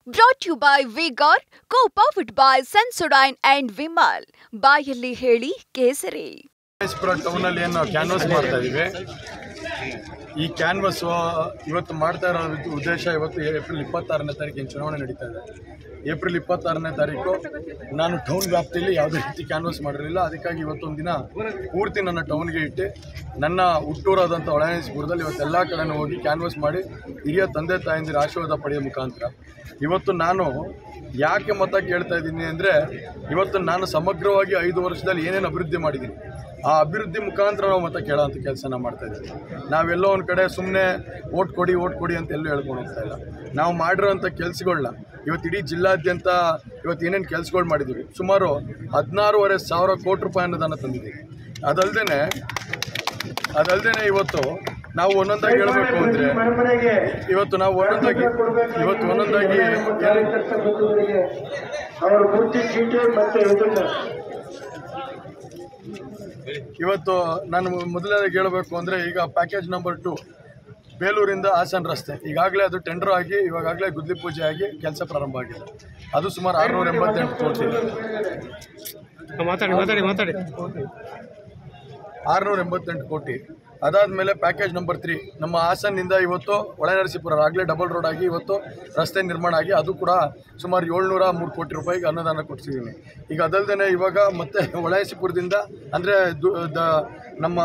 Brought to you by Vigor, co-powered by Sensodyne and Vimal. ಬಾಯಲ್ಲಿ ಹೇಳಿ ಕೇಸರಿ. Town ಅಲ್ಲಿ ಏನು ಕ್ಯಾನ್ವಾಸ್ ಮಾಡ್ತಾ ಇದೀವಿ. ಈ ಕ್ಯಾನ್ವಾಸ್ ಇವತ್ತು ಮಾಡ್ತಾ ಇರೋ ಉದ್ದೇಶ, ಇವತ್ತು ಏಪ್ರಿಲ್ 26ನೇ ತಾರೀಕಿನ ಚುನಾವಣೆ ನಡೀತಾ ಇದೆ. ಏಪ್ರಿಲ್ 26ನೇ ತಾರೀಕು ನಾನು ಟೌನ್ ವ್ಯಾಪ್ತಿಯಲ್ಲಿ ಯಾವುದೇ ರೀತಿ ಕ್ಯಾನ್ವಾಸ್ ಮಾಡಿರಲಿಲ್ಲ. ಅದಕ್ಕಾಗಿ ಇವತ್ತೊಂದು ದಿನ ಪೂರ್ತಿ ನನ್ನ ಟೌನ್ಗೆ ಇಟ್ಟು ನನ್ನ ಹುಟ್ಟೂರಾದಂಥ ಹೊಳೆನರಸೀಪುರದಲ್ಲಿ ಇವತ್ತೆಲ್ಲ ಕಡೆನೂ ಹೋಗಿ ಕ್ಯಾನ್ವಾಸ್ ಮಾಡಿ ಹಿರಿಯ ತಂದೆ ತಾಯಂದಿರ ಆಶೀರ್ವಾದ ಪಡೆಯೋ ಮುಖಾಂತರ ಇವತ್ತು ನಾನು ಯಾಕೆ ಮತ ಕೇಳ್ತಾ ಇದ್ದೀನಿ ಅಂದರೆ, ಇವತ್ತು ನಾನು ಸಮಗ್ರವಾಗಿ 5 ವರ್ಷದಲ್ಲಿ ಏನೇನು ಅಭಿವೃದ್ಧಿ ಮಾಡಿದ್ದೀನಿ, ಆ ಅಭಿವೃದ್ಧಿ ಮುಖಾಂತರ ನಾವು ಮತ ಕೇಳೋಂಥ ಕೆಲಸನ ಮಾಡ್ತಾಯಿದ್ದೀವಿ. ನಾವೆಲ್ಲೋ ಒಂದು ಕಡೆ ಸುಮ್ಮನೆ ಓಟ್ ಕೊಡಿ ಅಂತ ಎಲ್ಲೂ ಹೇಳ್ಕೊಂಡು ಹೋಗ್ತಾ ಇಲ್ಲ. ನಾವು ಮಾಡಿರೋಂಥ ಕೆಲಸಗಳನ್ನ ಇವತ್ತು ಇಡೀ ಜಿಲ್ಲಾದ್ಯಂತ ಇವತ್ತು ಏನೇನು ಕೆಲಸಗಳು ಮಾಡಿದ್ದೀವಿ, ಸುಮಾರು 16,500 ಕೋಟಿ ರೂಪಾಯಿ ಅನುದಾನ ತಂದಿದ್ದೀವಿ. ಅದಲ್ಲದೆ ಇವತ್ತು ನಾವು ಒಂದೊಂದಾಗಿ ಹೇಳಬೇಕು ಅಂದರೆ, ಇವತ್ತು ನಾನು ಮೊದಲನೇದಾಗಿ ಹೇಳಬೇಕು ಅಂದರೆ, ಈಗ ಪ್ಯಾಕೇಜ್ ನಂಬರ್ 2 ಬೇಲೂರಿಂದ ಹಾಸನ ರಸ್ತೆ ಈಗಾಗಲೇ ಅದು ಟೆಂಡರ್ ಆಗಿ ಇವಾಗಲೇ ಗುದ್ಲಿ ಪೂಜೆ ಆಗಿ ಕೆಲಸ ಪ್ರಾರಂಭ ಆಗಿದೆ. ಅದು ಸುಮಾರು 688 ಕೋಟಿ. 688 ಕೋಟಿ. ಅದಾದಮೇಲೆ ಪ್ಯಾಕೇಜ್ ನಂಬರ್ 3 ನಮ್ಮ ಹಾಸನಿಂದ ಇವತ್ತು ಹೊಳೆನರಸೀಪುರ ಆಗಲೇ ಡಬಲ್ ರೋಡ್ ಆಗಿ ಇವತ್ತು ರಸ್ತೆ ನಿರ್ಮಾಣ ಆಗಿ ಅದು ಕೂಡ ಸುಮಾರು 703 ಕೋಟಿ ರೂಪಾಯಿಗೆ ಅನುದಾನ ಕೊಡ್ತಿದ್ದೀನಿ. ಈಗ ಅದಲ್ಲದೆ ಇವಾಗ ಮತ್ತೆ ಹೊಳೆನರಸೀಪುರದಿಂದ ಅಂದರೆ ನಮ್ಮ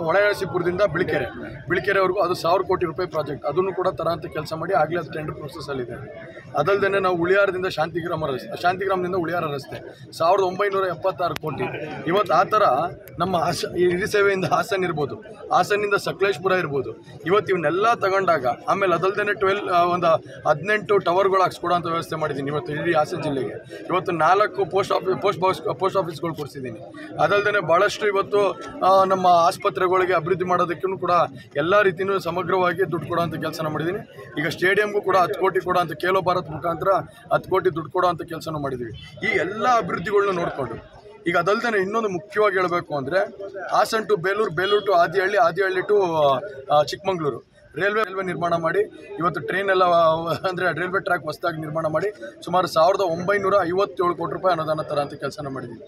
ಹೊಳೆನರಸೀಪುರದಿಂದ ಬಿಳಿಕೆರೆವರೆಗೂ ಅದು 1000 ಕೋಟಿ ರೂಪಾಯಿ ಪ್ರಾಜೆಕ್ಟ್, ಅದನ್ನು ಕೂಡ ತರೋಂಥ ಕೆಲಸ ಮಾಡಿ ಆಗಲೇ ಅದು ಟೆಂಡರ್ ಪ್ರೊಸೆಸ್ಸಲ್ಲಿದೆ. ಅದಲ್ಲದೆ ನಾವು ಉಳಿಯಾರದಿಂದ ಶಾಂತಿಗ್ರಾಮದಿಂದ ಉಳಿಯಾರ ರಸ್ತೆ 1976 ಕೋಟಿ. ಇವತ್ತು ಆ ಥರ ನಮ್ಮ ಹಿರಿ ಸೇವೆಯಿಂದ ಹಾಸನ ಇರ್ಬೋದು, ಹಾಸನಿಂದ ಸಕಲೇಶ್ಪುರ ಇರ್ಬೋದು, ಇವತ್ತು ಇವನ್ನೆಲ್ಲ ತಗೊಂಡಾಗ ಆಮೇಲೆ ಅದಲ್ಲದೆ 18 ಟವರ್ಗಳು ಹಾಕ್ಸ್ಕೊಡೋಂಥ ವ್ಯವಸ್ಥೆ ಮಾಡಿದ್ದೀನಿ ಇವತ್ತು ಇಡೀ ಹಾಸನ ಜಿಲ್ಲೆಗೆ. ಇವತ್ತು 4 ಪೋಸ್ಟ್ ಆಫೀಸ್ಗಳು ಕೊಡಿಸಿದ್ದೀನಿ. ಅದಲ್ಲದೆ ಭಾಳಷ್ಟು ಇವತ್ತು ನಮ್ಮ ಆಸ್ಪತ್ರೆಗಳಿಗೆ ಅಭಿವೃದ್ಧಿ ಮಾಡೋದಕ್ಕೂ ಕೂಡ ಎಲ್ಲ ರೀತಿಯೂ ಸಮಗ್ರವಾಗಿ ದುಡ್ಡು ಕೊಡೋಂಥ ಕೆಲಸನ ಮಾಡಿದ್ದೀನಿ. ಈಗ ಸ್ಟೇಡಿಯಂಗೂ ಕೂಡ 10 ಕೋಟಿ ಕೊಡೋಂಥ ಖೇಲೋ ಭಾರತ್ ಮುಖಾಂತರ 10 ಕೋಟಿ ದುಡ್ಡು ಕೊಡೋಂಥ ಕೆಲಸನೂ ಮಾಡಿದ್ದೀವಿ. ಈ ಎಲ್ಲ ಅಭಿವೃದ್ಧಿಗಳನ್ನ ನೋಡಿಕೊಂಡು ಈಗ ಅದಲ್ಲದೆ ಇನ್ನೊಂದು ಮುಖ್ಯವಾಗಿ ಹೇಳಬೇಕು ಅಂದರೆ, Hassan to Belur to Adihalli to Chikkamagaluru railway ನಿರ್ಮಾಣ ಮಾಡಿ ಇವತ್ತು ಟ್ರೈನ್ ಎಲ್ಲ ಅಂದರೆ ರೈಲ್ವೆ ಟ್ರ್ಯಾಕ್ ಹೊಸದಾಗಿ ನಿರ್ಮಾಣ ಮಾಡಿ ಸುಮಾರು 1957 ಕೋಟಿ ರೂಪಾಯಿ ಅನುದಾನ ತರೋಂಥ ಕೆಲಸನ ಮಾಡಿದ್ದೀವಿ.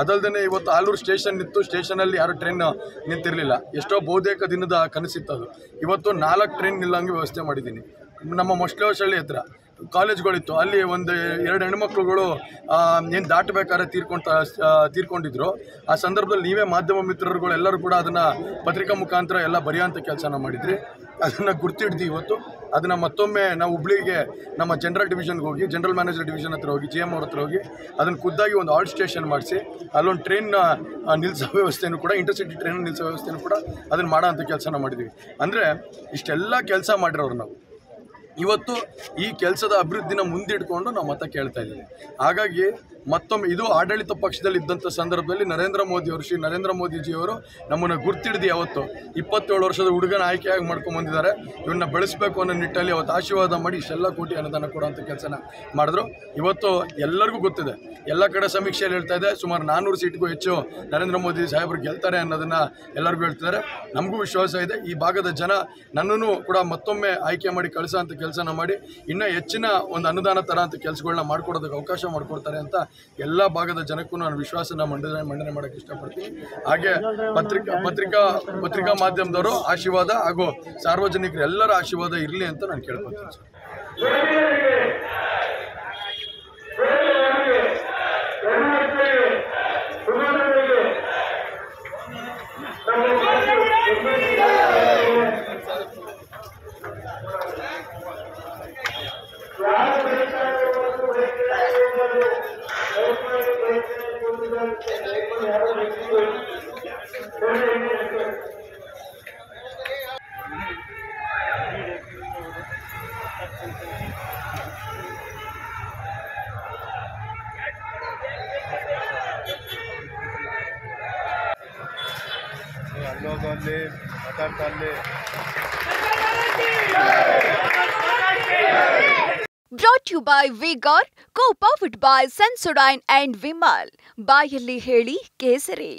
ಅದಲ್ಲದೆ ಇವತ್ತು ಆಲೂರು ಸ್ಟೇಷನ್ ಇತ್ತು, ಸ್ಟೇಷನಲ್ಲಿ ಯಾರು ಟ್ರೈನ್ ನಿಂತಿರಲಿಲ್ಲ, ಎಷ್ಟೋ ಬಹುತೇಕ ದಿನದ ಕನಸಿತ್ತದು. ಇವತ್ತು 4 ಟ್ರೈನ್ ನಿಲ್ಲಂಗೆ ವ್ಯವಸ್ಥೆ ಮಾಡಿದ್ದೀನಿ. ನಮ್ಮ ಮೊಸಳೆಹಳ್ಳಿ ಹತ್ರ ಕಾಲೇಜ್ಗಳಿತ್ತು, ಅಲ್ಲಿ 2 ಹೆಣ್ಮಕ್ಳುಗಳು ಏನು ದಾಟಬೇಕಾದ್ರೆ ತೀರ್ಕೊಂಡಿದ್ರು. ಆ ಸಂದರ್ಭದಲ್ಲಿ ನೀವೇ ಮಾಧ್ಯಮ ಮಿತ್ರರುಗಳು ಎಲ್ಲರೂ ಕೂಡ ಅದನ್ನು ಪತ್ರಿಕಾ ಮುಖಾಂತರ ಎಲ್ಲ ಬರೆಯೋಂಥ ಕೆಲಸನ ಮಾಡಿದ್ರಿ. ಅದನ್ನು ಗುರ್ತಿಡ್ದು ಇವತ್ತು ಅದನ್ನು ಮತ್ತೊಮ್ಮೆ ನಾವು ಹುಬ್ಳಿಗೆ ನಮ್ಮ ಜನರಲ್ ಮ್ಯಾನೇಜರ್ ಡಿವಿಷನ್ ಹತ್ರ ಹೋಗಿ GM ಅವ್ರ ಹತ್ರ ಹೋಗಿ ಅದನ್ನು ಖುದ್ದಾಗಿ ಒಂದು ಆಲ್ಟ್ ಸ್ಟೇಷನ್ ಮಾಡಿಸಿ ಅಲ್ಲೊಂದು ಟ್ರೈನ್ ನಿಲ್ಲಿಸೋ ವ್ಯವಸ್ಥೆಯೂ ಕೂಡ, ಇಂಟರ್ಸಿಟಿ ಟ್ರೈನ್ ನಿಲ್ಲಿಸೋ ವ್ಯವಸ್ಥೆಯೂ ಕೂಡ ಅದನ್ನು ಮಾಡೋ ಅಂಥ ಕೆಲಸನ ಮಾಡಿದ್ದೀವಿ. ಅಂದರೆ ಇಷ್ಟೆಲ್ಲ ಕೆಲಸ ಮಾಡಿರೋರು ನಾವು ಇವತ್ತು ಈ ಕೆಲಸದ ಅಭಿವೃದ್ಧಿನ ಮುಂದಿಟ್ಕೊಂಡು ನಾವು ಮತ ಕೇಳ್ತಾ ಇದ್ದೀವಿ. ಹಾಗಾಗಿ ಮತ್ತೊಮ್ಮೆ ಇದು ಆಡಳಿತ ಪಕ್ಷದಲ್ಲಿ ಇದ್ದಂಥ ಸಂದರ್ಭದಲ್ಲಿ ಶ್ರೀ ನರೇಂದ್ರ ಮೋದಿಜಿಯವರು ನಮ್ಮನ್ನು ಗುರ್ತಿಡ್ದು ಅವತ್ತು 27 ವರ್ಷದ ಹುಡುಗನ ಆಯ್ಕೆಯಾಗಿ ಮಾಡ್ಕೊಂಡ್ಬಂದಿದ್ದಾರೆ. ಇವನ್ನ ಬೆಳೆಸಬೇಕು ಅನ್ನೋ ನಿಟ್ಟಲ್ಲಿ ಅವತ್ತು ಆಶೀರ್ವಾದ ಮಾಡಿ ಇಷ್ಟೆಲ್ಲ ಕೋಟಿ ಅನುದಾನ ಕೊಡೋಂಥ ಕೆಲಸನ ಮಾಡಿದ್ರು. ಇವತ್ತು ಎಲ್ಲರಿಗೂ ಗೊತ್ತಿದೆ, ಎಲ್ಲ ಕಡೆ ಸಮೀಕ್ಷೆಯಲ್ಲಿ ಹೇಳ್ತಾ ಇದೆ, ಸುಮಾರು 400 ಸೀಟ್ಗೂ ಹೆಚ್ಚು ನರೇಂದ್ರ ಮೋದಿ ಸಾಹೇಬರು ಗೆಲ್ತಾರೆ ಅನ್ನೋದನ್ನು ಎಲ್ಲರಿಗೂ ಹೇಳ್ತಿದ್ದಾರೆ. ನಮಗೂ ವಿಶ್ವಾಸ ಇದೆ, ಈ ಭಾಗದ ಜನ ನನ್ನನ್ನು ಕೂಡ ಮತ್ತೊಮ್ಮೆ ಆಯ್ಕೆ ಮಾಡಿ ಕಳಿಸೋ ಅಂಥ ಕೆಲಸನ ಮಾಡಿ ಇನ್ನೂ ಹೆಚ್ಚಿನ ಒಂದು ಅನುದಾನ ಥರ ಅಂತ ಕೆಲಸಗಳನ್ನ ಮಾಡ್ಕೊಡೋದಕ್ಕೆ ಅವಕಾಶ ಮಾಡಿಕೊಡ್ತಾರೆ ಅಂತ ಎಲ್ಲ ಭಾಗದ ಜನಕ್ಕೂ ನಾನು ವಿಶ್ವಾಸನ ಮಂಡನೆ ಮಾಡೋಕ್ಕೆ ಇಷ್ಟಪಡ್ತೀನಿ. ಹಾಗೆ ಪತ್ರಿಕಾ ಮಾಧ್ಯಮದವರು ಆಶೀರ್ವಾದ ಹಾಗೂ ಸಾರ್ವಜನಿಕರು ಎಲ್ಲರ ಆಶೀರ್ವಾದ ಇರಲಿ ಅಂತ ನಾನು ಕೇಳ್ಕೊತೀನಿ sir. Brought to you by Vigor, co-powered by Sensodyne and Vimal. ಬಾಯಲ್ಲಿ ಹೇಳಿ ಕೇಸರಿ.